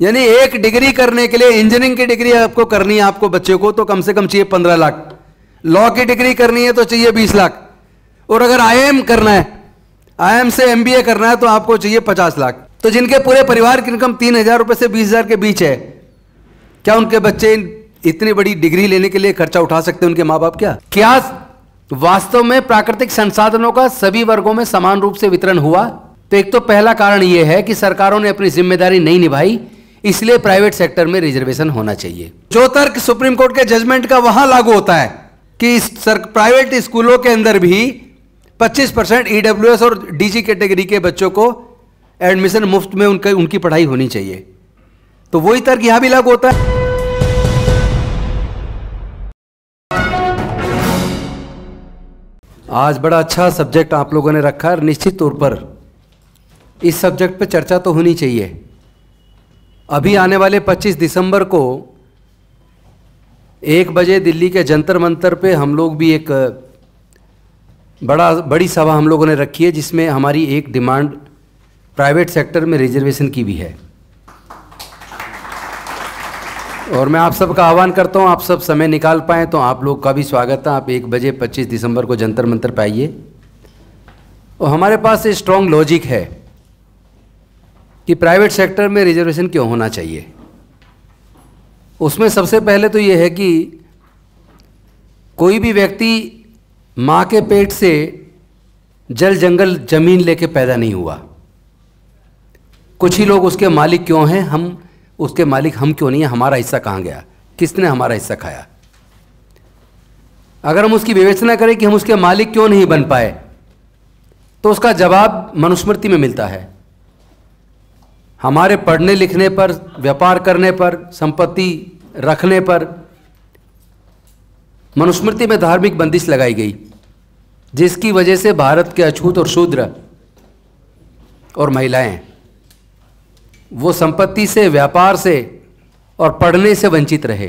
यानी एक डिग्री करने के लिए, इंजीनियरिंग की डिग्री आपको करनी है, आपको बच्चे को तो कम से कम चाहिए 15 लाख, लॉ की डिग्री करनी है तो चाहिए 20 लाख, और अगर आईआईएम करना है, आईआईएम से एमबीए करना है तो आपको चाहिए 50 लाख। तो जिनके पूरे परिवार की इनकम 3,000 रुपए से 20,000 के बीच है, क्या उनके बच्चे इतनी बड़ी डिग्री लेने के लिए खर्चा उठा सकते हैं उनके माँ बाप? क्या वास्तव में प्राकृतिक संसाधनों का सभी वर्गों में समान रूप से वितरण हुआ? तो एक तो पहला कारण यह है कि सरकारों ने अपनी जिम्मेदारी नहीं निभाई, इसलिए प्राइवेट सेक्टर में रिजर्वेशन होना चाहिए। जो तर्क सुप्रीम कोर्ट के जजमेंट का वहां लागू होता है कि प्राइवेट स्कूलों के अंदर भी 25% ईडब्ल्यूएस और डीजी कैटेगरी के बच्चों को एडमिशन मुफ्त में उनकी पढ़ाई होनी चाहिए, तो वही तर्क यहां भी लागू होता है। आज बड़ा अच्छा सब्जेक्ट आप लोगों ने रखा है, निश्चित तौर पर इस सब्जेक्ट पे चर्चा तो होनी चाहिए। अभी आने वाले 25 दिसंबर को 1 बजे दिल्ली के जंतर मंतर पे हम लोग भी एक बड़ी सभा हम लोगों ने रखी है, जिसमें हमारी एक डिमांड प्राइवेट सेक्टर में रिजर्वेशन की भी है। और मैं आप सबका आह्वान करता हूं, आप सब समय निकाल पाएँ तो आप लोग का भी स्वागत है। आप 1 बजे 25 दिसंबर को जंतर मंतर पे आइए। और हमारे पास एक स्ट्रॉन्ग लॉजिक है कि प्राइवेट सेक्टर में रिजर्वेशन क्यों होना चाहिए। उसमें सबसे पहले तो ये है कि कोई भी व्यक्ति माँ के पेट से जल जंगल जमीन लेके पैदा नहीं हुआ। कुछ ही लोग उसके मालिक क्यों हैं, हम उसके मालिक हम क्यों नहीं हैं? हमारा हिस्सा कहाँ गया? किसने हमारा हिस्सा खाया? अगर हम उसकी विवेचना करें कि हम उसके मालिक क्यों नहीं बन पाए, तो उसका जवाब मनुस्मृति में मिलता है। हमारे पढ़ने लिखने पर, व्यापार करने पर, संपत्ति रखने पर मनुस्मृति में धार्मिक बंदिश लगाई गई, जिसकी वजह से भारत के अछूत और शूद्र और महिलाएं वो संपत्ति से, व्यापार से और पढ़ने से वंचित रहे।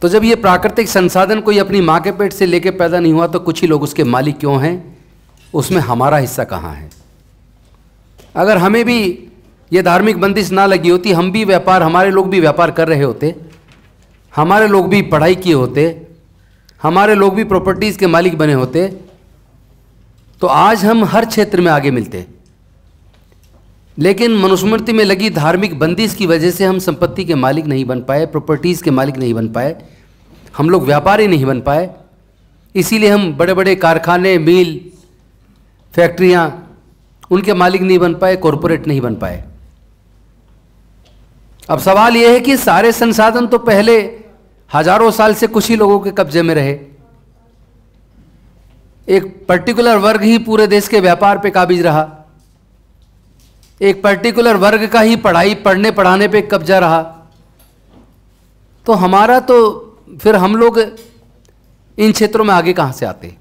तो जब ये प्राकृतिक संसाधन कोई अपनी माँ के पेट से लेके पैदा नहीं हुआ, तो कुछ ही लोग उसके मालिक क्यों हैं? उसमें हमारा हिस्सा कहाँ है? अगर हमें भी ये धार्मिक बंदिश ना लगी होती, हम भी व्यापार, हमारे लोग भी व्यापार कर रहे होते, हमारे लोग भी पढ़ाई किए होते, हमारे लोग भी प्रॉपर्टीज़ के मालिक बने होते, तो आज हम हर क्षेत्र में आगे मिलते। लेकिन मनुस्मृति में लगी धार्मिक बंदिश की वजह से हम संपत्ति के मालिक नहीं बन पाए, प्रॉपर्टीज़ के मालिक नहीं बन पाए, हम लोग व्यापारी नहीं बन पाए। इसीलिए हम बड़े बड़े कारखाने, मिल, फैक्ट्रियाँ, उनके मालिक नहीं बन पाए, कॉरपोरेट नहीं बन पाए। अब सवाल यह है कि सारे संसाधन तो पहले हजारों साल से कुछ ही लोगों के कब्जे में रहे। एक पर्टिकुलर वर्ग ही पूरे देश के व्यापार पे काबिज रहा, एक पर्टिकुलर वर्ग का ही पढ़ने पढ़ाने पे कब्जा रहा। तो हमारा तो फिर हम लोग इन क्षेत्रों में आगे कहां से आते?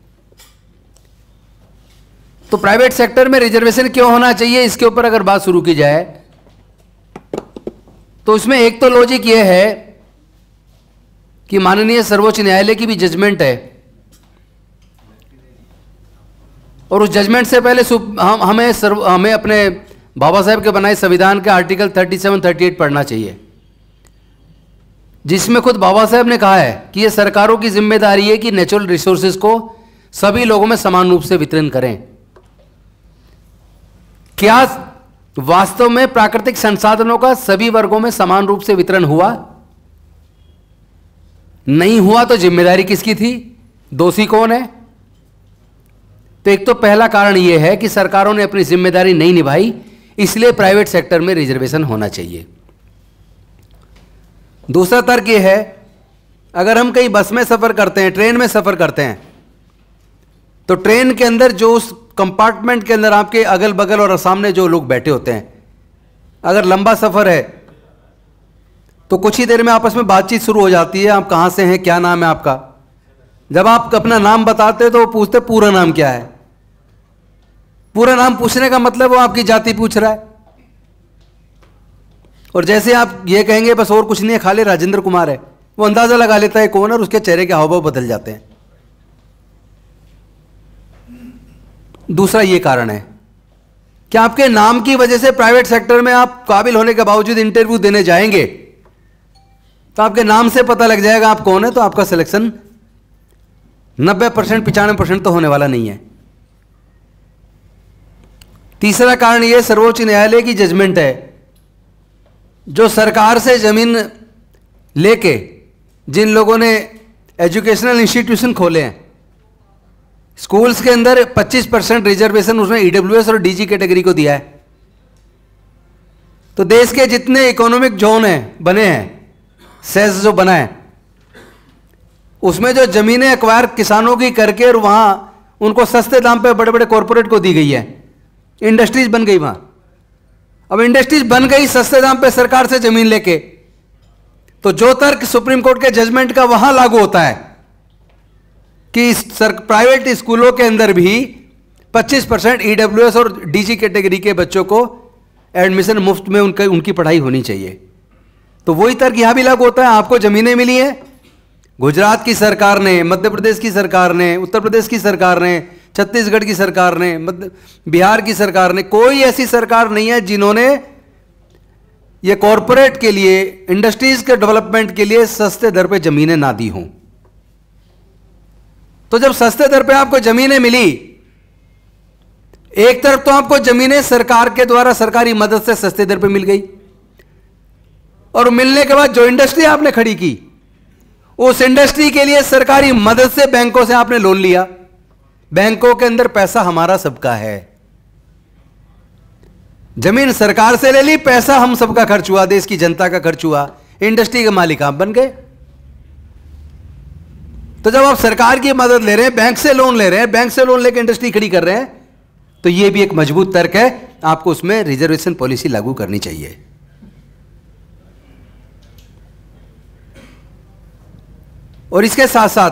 तो प्राइवेट सेक्टर में रिजर्वेशन क्यों होना चाहिए, इसके ऊपर अगर बात शुरू की जाए तो इसमें एक तो लॉजिक यह है कि माननीय सर्वोच्च न्यायालय की भी जजमेंट है, और उस जजमेंट से पहले हमें अपने बाबा साहेब के बनाए संविधान के आर्टिकल 37-38 पढ़ना चाहिए, जिसमें खुद बाबा साहेब ने कहा है कि यह सरकारों की जिम्मेदारी है कि नेचुरल रिसोर्सेज को सभी लोगों में समान रूप से वितरण करें। क्या वास्तव में प्राकृतिक संसाधनों का सभी वर्गों में समान रूप से वितरण हुआ? नहीं हुआ तो जिम्मेदारी किसकी थी? दोषी कौन है? तो एक तो पहला कारण यह है कि सरकारों ने अपनी जिम्मेदारी नहीं निभाई, इसलिए प्राइवेट सेक्टर में रिजर्वेशन होना चाहिए। दूसरा तर्क यह है, अगर हम कहीं बस में सफर करते हैं, ट्रेन में सफर करते हैं, तो ट्रेन के अंदर जो उस कंपार्टमेंट के अंदर आपके अगल बगल और सामने जो लोग बैठे होते हैं, अगर लंबा सफर है तो कुछ ही देर में आपस में बातचीत शुरू हो जाती है। आप कहां से हैं, क्या नाम है आपका? जब आप अपना नाम बताते तो वो पूछते पूरा नाम क्या है। पूरा नाम पूछने का मतलब वो आपकी जाति पूछ रहा है, और जैसे आप ये कहेंगे बस और कुछ नहीं है, खाली राजेंद्र कुमार है, वो अंदाजा लगा लेता है कौन है, और उसके चेहरे के हाव भाव बदल जाते हैं। दूसरा ये कारण है क्या आपके नाम की वजह से प्राइवेट सेक्टर में आप काबिल होने के बावजूद इंटरव्यू देने जाएंगे तो आपके नाम से पता लग जाएगा आप कौन है, तो आपका सिलेक्शन 90% 95% तो होने वाला नहीं है। तीसरा कारण यह सर्वोच्च न्यायालय की जजमेंट है, जो सरकार से जमीन लेके जिन लोगों ने एजुकेशनल इंस्टीट्यूशन खोले हैं, स्कूल्स के अंदर 25% रिजर्वेशन उसने ईडब्ल्यूएस और डीजी कैटेगरी को दिया है। तो देश के जितने इकोनॉमिक जोन हैं बने हैं, सेस जो बना है, उसमें जो जमीनें एक्वायर किसानों की करके और वहां उनको सस्ते दाम पे बड़े बड़े कॉरपोरेट को दी गई है, इंडस्ट्रीज बन गई वहां। अब इंडस्ट्रीज बन गई सस्ते दाम पे सरकार से जमीन लेके, तो जो तर्क सुप्रीम कोर्ट के जजमेंट का वहां लागू होता है कि प्राइवेट स्कूलों के अंदर भी 25% ईडब्ल्यूएस और डीजी कैटेगरी के बच्चों को एडमिशन मुफ्त में उनकी पढ़ाई होनी चाहिए, तो वही तर्क यहां भी लागू होता है। आपको जमीनें मिली हैं, गुजरात की सरकार ने, मध्य प्रदेश की सरकार ने, उत्तर प्रदेश की सरकार ने, छत्तीसगढ़ की सरकार ने, बिहार की सरकार ने, कोई ऐसी सरकार नहीं है जिन्होंने ये कॉरपोरेट के लिए, इंडस्ट्रीज के डेवलपमेंट के लिए सस्ते दर पे जमीनें ना दी हों। तो जब सस्ते दर पे आपको जमीनें मिली, एक तरफ तो आपको जमीनें सरकार के द्वारा सरकारी मदद से सस्ते दर पे मिल गई, और मिलने के बाद जो इंडस्ट्री आपने खड़ी की, उस इंडस्ट्री के लिए सरकारी मदद से बैंकों से आपने लोन लिया। बैंकों के अंदर पैसा हमारा सबका है, जमीन सरकार से ले ली, पैसा हम सबका खर्च हुआ, देश की जनता का खर्च हुआ, इंडस्ट्री के मालिक आप बन गए। तो जब आप सरकार की मदद ले रहे हैं, बैंक से लोन ले रहे हैं, बैंक से लोन लेकर इंडस्ट्री खड़ी कर रहे हैं, तो यह भी एक मजबूत तर्क है, आपको उसमें रिजर्वेशन पॉलिसी लागू करनी चाहिए। और इसके साथ साथ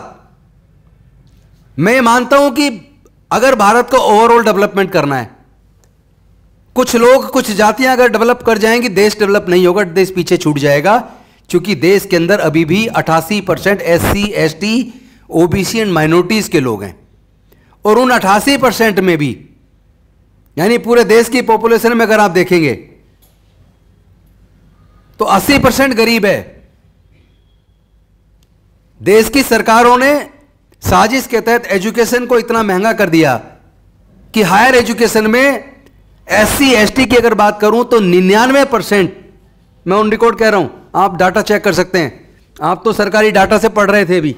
मैं मानता हूं कि अगर भारत को ओवरऑल डेवलपमेंट करना है, कुछ लोग, कुछ जातियां अगर डेवलप कर जाएंगी, देश डेवलप नहीं होगा, देश पीछे छूट जाएगा। क्योंकि देश के अंदर अभी भी 88% SC, ST, OBC and minorities के लोग हैं, और उन 88% में भी, यानी पूरे देश की पॉपुलेशन में अगर आप देखेंगे तो 80% गरीब है। देश की सरकारों ने साजिश के तहत एजुकेशन को इतना महंगा कर दिया कि हायर एजुकेशन में SC, ST की अगर बात करूं तो 99%, मैं ऑन रिकॉर्ड कह रहा हूं, आप डाटा चेक कर सकते हैं, आप तो सरकारी डाटा से पढ़ रहे थे अभी,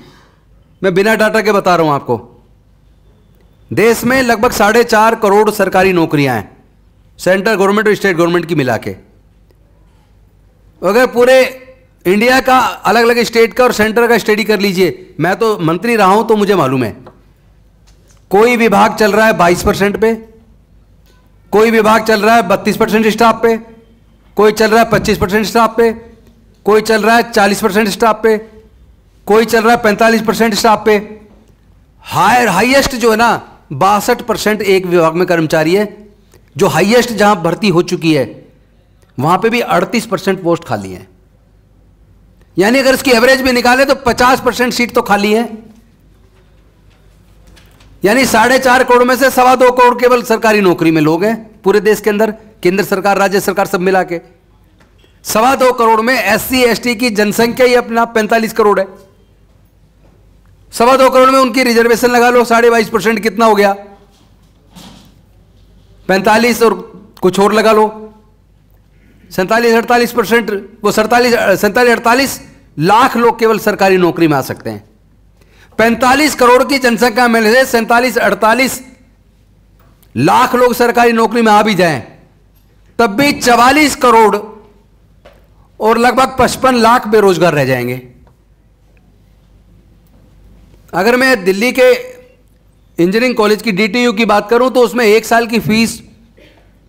मैं बिना डाटा के बता रहा हूं आपको। देश में लगभग 4.5 करोड़ सरकारी नौकरियां हैं, सेंट्रल गवर्नमेंट और स्टेट गवर्नमेंट की मिला के। अगर पूरे इंडिया का अलग अलग स्टेट का और सेंटर का स्टडी कर लीजिए, मैं तो मंत्री रहा हूं तो मुझे मालूम है, कोई विभाग चल रहा है 22% पे, कोई विभाग चल रहा है 32% स्टाफ पे, कोई चल रहा है 25% स्टाफ पे, कोई चल रहा है 40% स्टाफ पे, कोई चल रहा है 45% स्टाफ पे। हाईएस्ट जो है ना 62% एक विभाग में कर्मचारी है, जो हाईएस्ट जहां भर्ती हो चुकी है वहां पे भी 38% पोस्ट खाली है। यानी अगर इसकी एवरेज भी निकाले तो 50% सीट तो खाली है। यानी 4.5 करोड़ में से 2.25 करोड़ केवल सरकारी नौकरी में लोग हैं पूरे देश के अंदर, केंद्र सरकार, राज्य सरकार सब मिला के। 2.25 करोड़ में SC, ST की जनसंख्या ही अपना 45 करोड़ है। 2.25 करोड़ में उनकी रिजर्वेशन लगा लो, 22.5% कितना हो गया, 45 और कुछ और लगा लो, 47-48%, वो 47-48 लाख लोग केवल सरकारी नौकरी में आ सकते हैं। 45 करोड़ की जनसंख्या में से 47-48 लाख लोग सरकारी नौकरी में आ भी जाएं, तब भी 44 करोड़ और लगभग 55 लाख बेरोजगार रह जाएंगे। अगर मैं दिल्ली के इंजीनियरिंग कॉलेज की DTU की बात करूं तो उसमें एक साल की फीस,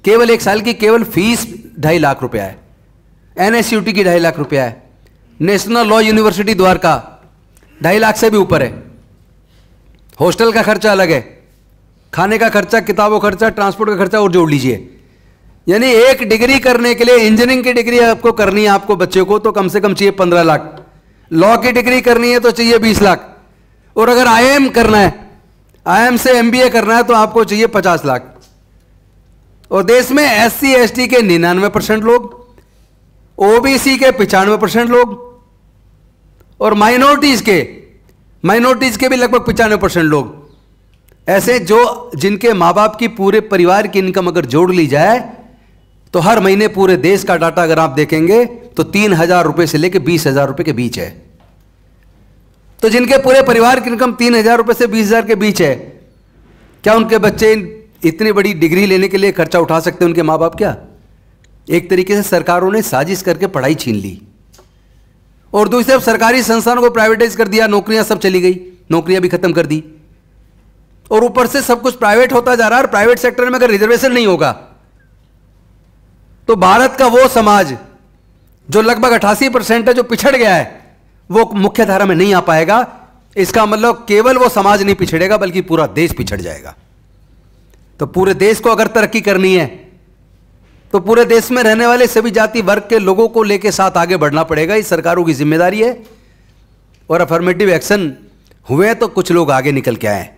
केवल एक साल की केवल फीस 2.5 लाख रुपया है। NSUT की 2.5 लाख रुपया है। National law university Dwarka 2.5 lakh से भी ऊपर है। हॉस्टल का खर्चा अलग है, खाने का खर्चा, किताबों का खर्चा, ट्रांसपोर्ट का खर्चा और जोड़ लीजिए। यानी एक डिग्री करने के लिए, इंजीनियरिंग की डिग्री आपको करनी है, आपको बच्चे को तो कम से कम चाहिए 15 लाख। लॉ की डिग्री करनी है तो चाहिए 20 लाख, और अगर IIM करना है, IIM से MBA करना है तो आपको चाहिए 50 लाख। और देश में SC ST के 99% लोग, OBC के 95% लोग और माइनॉरिटीज के भी लगभग 95% लोग ऐसे जो जिनके माँ बाप की पूरे परिवार की इनकम अगर जोड़ ली जाए तो हर महीने पूरे देश का डाटा अगर आप देखेंगे तो 3,000 रुपए से लेकर 20,000 रुपए के बीच है। तो जिनके पूरे परिवार की इनकम 3,000 रुपए से 20,000 के बीच है, क्या उनके बच्चे इतनी बड़ी डिग्री लेने के लिए खर्चा उठा सकते हैं उनके माँ बाप? क्या एक तरीके से सरकारों ने साजिश करके पढ़ाई छीन ली और दूसरी तरफ सरकारी संस्थानों को प्राइवेटाइज कर दिया, नौकरियां सब चली गई, नौकरियां भी खत्म कर दी और ऊपर से सब कुछ प्राइवेट होता जा रहा है। प्राइवेट सेक्टर में अगर रिजर्वेशन नहीं होगा तो भारत का वो समाज जो लगभग 88% है, जो पिछड़ गया है, वो मुख्य धारा में नहीं आ पाएगा। इसका मतलब केवल वो समाज नहीं पिछड़ेगा बल्कि पूरा देश पिछड़ जाएगा। तो पूरे देश को अगर तरक्की करनी है तो पूरे देश में रहने वाले सभी जाति वर्ग के लोगों को लेकर साथ आगे बढ़ना पड़ेगा। ये सरकारों की जिम्मेदारी है और अफर्मेटिव एक्शन हुए तो कुछ लोग आगे निकल के आए।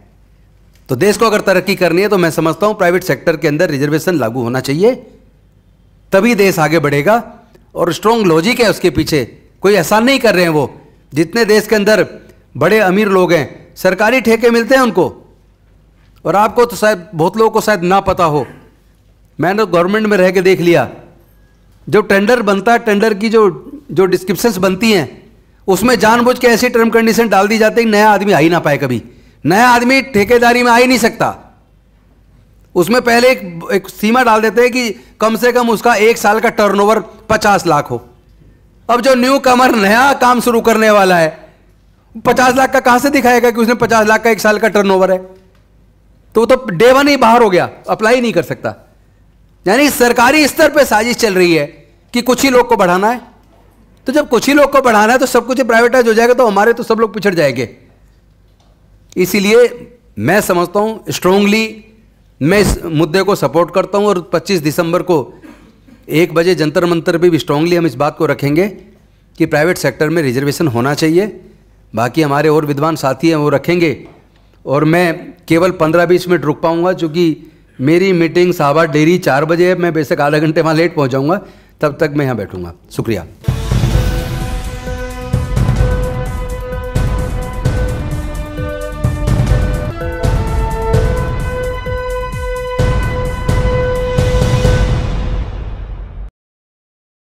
तो देश को अगर तरक्की करनी है तो मैं समझता हूं प्राइवेट सेक्टर के अंदर रिजर्वेशन लागू होना चाहिए, तभी देश आगे बढ़ेगा। और स्ट्रॉन्ग लॉजिक है उसके पीछे, कोई एहसान नहीं कर रहे हैं वो। जितने देश के अंदर बड़े अमीर लोग हैं सरकारी ठेके मिलते हैं उनको। और आपको तो शायद बहुत लोगों को शायद ना पता हो, मैंने तो गवर्नमेंट में रह के देख लिया, जो टेंडर बनता है, टेंडर की जो डिस्क्रिप्शंस बनती हैं उसमें जानबूझ के ऐसी टर्म कंडीशन डाल दी जाती है कि नया आदमी आ ही ना पाए। कभी नया आदमी ठेकेदारी में आ ही नहीं सकता। उसमें पहले एक सीमा डाल देते हैं कि कम से कम उसका 1 साल का टर्नओवर 50 लाख हो। अब जो न्यू कमर नया काम शुरू करने वाला है 50 लाख का कहां से दिखाएगा कि उसने 50 लाख का 1 साल का टर्नओवर है? तो डे वन ही बाहर हो गया, अप्लाई नहीं कर सकता। यानी सरकारी स्तर पे साजिश चल रही है कि कुछ ही लोग को बढ़ाना है। तो जब कुछ ही लोग को बढ़ाना है तो सब कुछ प्राइवेटाइज हो जाएगा, तो हमारे तो सब लोग पिछड़ जाएंगे। इसीलिए मैं समझता हूं स्ट्रांगली, मैं इस मुद्दे को सपोर्ट करता हूं और 25 दिसंबर को 1 बजे जंतर मंतर पे भी स्ट्रांगली हम इस बात को रखेंगे कि प्राइवेट सेक्टर में रिजर्वेशन होना चाहिए। बाकी हमारे और विद्वान साथी हैं वो रखेंगे और मैं केवल 15-20 मिनट रुक पाऊंगा, क्योंकि मेरी मीटिंग साहबा डेरी 4 बजे है। मैं बेशक आधा घंटे वहाँ लेट पहुँच जाऊँगा, तब तक मैं यहाँ बैठूँगा। शुक्रिया।